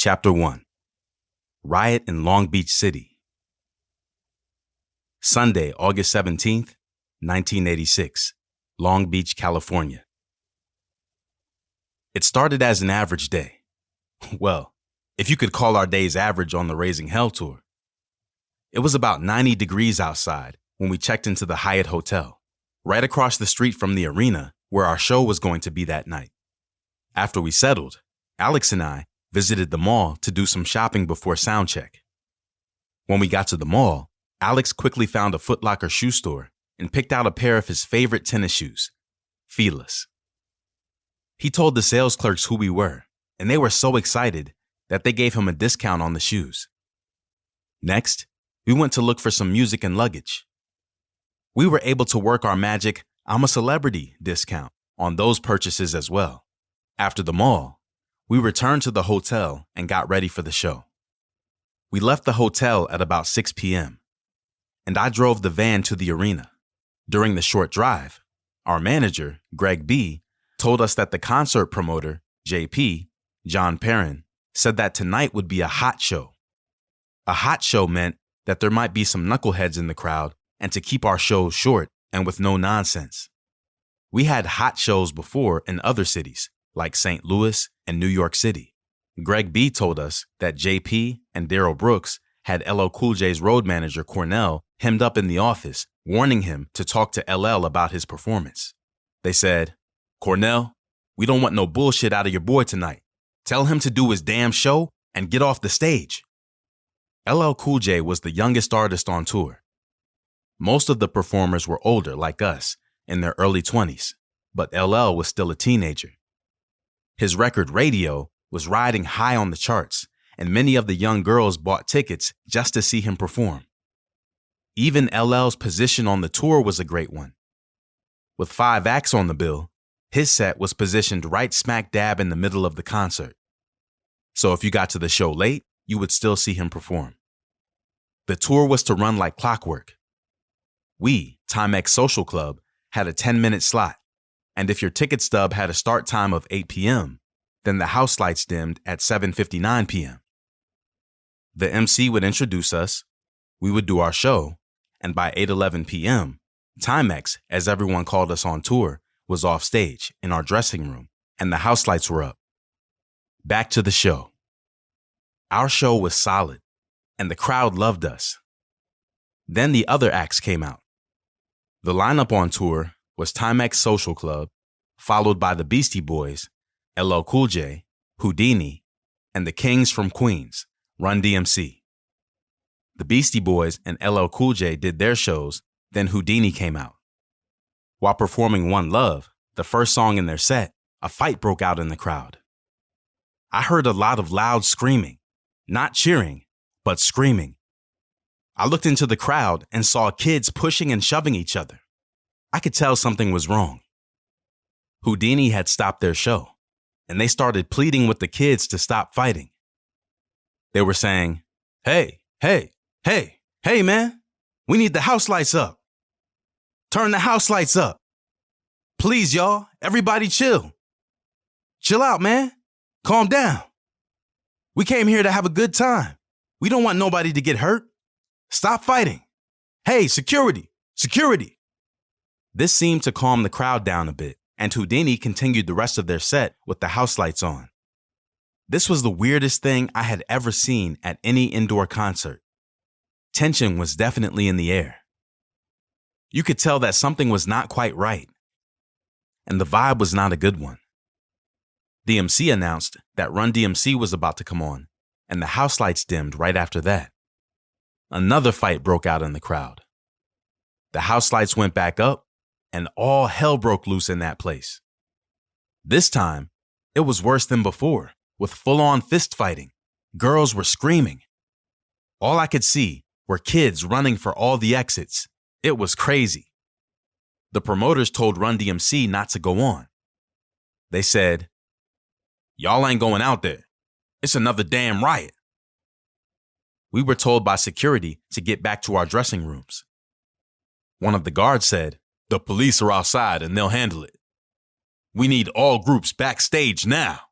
Chapter 1. Riot in Long Beach City. Sunday, August 17th, 1986, Long Beach, California. It started as an average day. Well, if you could call our days average on the Raising Hell tour. It was about 90 degrees outside when we checked into the Hyatt Hotel, right across the street from the arena where our show was going to be that night. After we settled, Alex and I visited the mall to do some shopping before sound check. When we got to the mall, Alex quickly found a Foot Locker shoe store and picked out a pair of his favorite tennis shoes, Feeless. He told the sales clerks who we were, and they were so excited that they gave him a discount on the shoes. Next, we went to look for some music and luggage. We were able to work our magic "I'm a celebrity" discount on those purchases as well. After the mall, we returned to the hotel and got ready for the show. We left the hotel at about 6 p.m., and I drove the van to the arena. During the short drive, our manager, Greg B., told us that the concert promoter, JP, John Perrin, said that tonight would be a hot show. A hot show meant that there might be some knuckleheads in the crowd and to keep our shows short and with no nonsense. We had hot shows before in other cities, like St. Louis and New York City. Greg B. told us that JP and Daryl Brooks had LL Cool J's road manager Cornell hemmed up in the office, warning him to talk to LL about his performance. They said, "Cornell, we don't want no bullshit out of your boy tonight. Tell him to do his damn show and get off the stage." LL Cool J was the youngest artist on tour. Most of the performers were older, like us, in their early 20s, but LL was still a teenager. His record Radio was riding high on the charts, and many of the young girls bought tickets just to see him perform. Even LL's position on the tour was a great one. With 5 acts on the bill, his set was positioned right smack dab in the middle of the concert. So if you got to the show late, you would still see him perform. The tour was to run like clockwork. We, Timex Social Club, had a 10-minute slot, and if your ticket stub had a start time of 8 p.m., then the house lights dimmed at 7:59 p.m. The MC would introduce us, we would do our show, and by 8:11 p.m., Timex, as everyone called us on tour, was off stage in our dressing room, and the house lights were up. Back to the show. Our show was solid, and the crowd loved us. Then the other acts came out. The lineup on tour was Timex Social Club, followed by the Beastie Boys, LL Cool J, Houdini, and the Kings from Queens, Run DMC. The Beastie Boys and LL Cool J did their shows, then Houdini came out. While performing One Love, the first song in their set, a fight broke out in the crowd. I heard a lot of loud screaming, not cheering, but screaming. I looked into the crowd and saw kids pushing and shoving each other. I could tell something was wrong. Houdini had stopped their show, and they started pleading with the kids to stop fighting. They were saying, "Hey, man, we need the house lights up. Turn the house lights up. Please, y'all, everybody chill. Chill out, man. Calm down. We came here to have a good time. We don't want nobody to get hurt. Stop fighting. Hey, security. This seemed to calm the crowd down a bit, and Houdini continued the rest of their set with the house lights on. This was the weirdest thing I had ever seen at any indoor concert. Tension was definitely in the air. You could tell that something was not quite right, and the vibe was not a good one. The MC announced that Run DMC was about to come on, and the house lights dimmed right after that. Another fight broke out in the crowd. The house lights went back up, and all hell broke loose in that place. This time, it was worse than before, with full-on fist fighting. Girls were screaming. All I could see were kids running for all the exits. It was crazy. The promoters told Run DMC not to go on. They said, "Y'all ain't going out there. It's another damn riot." We were told by security to get back to our dressing rooms. One of the guards said, "The police are outside and they'll handle it. We need all groups backstage now."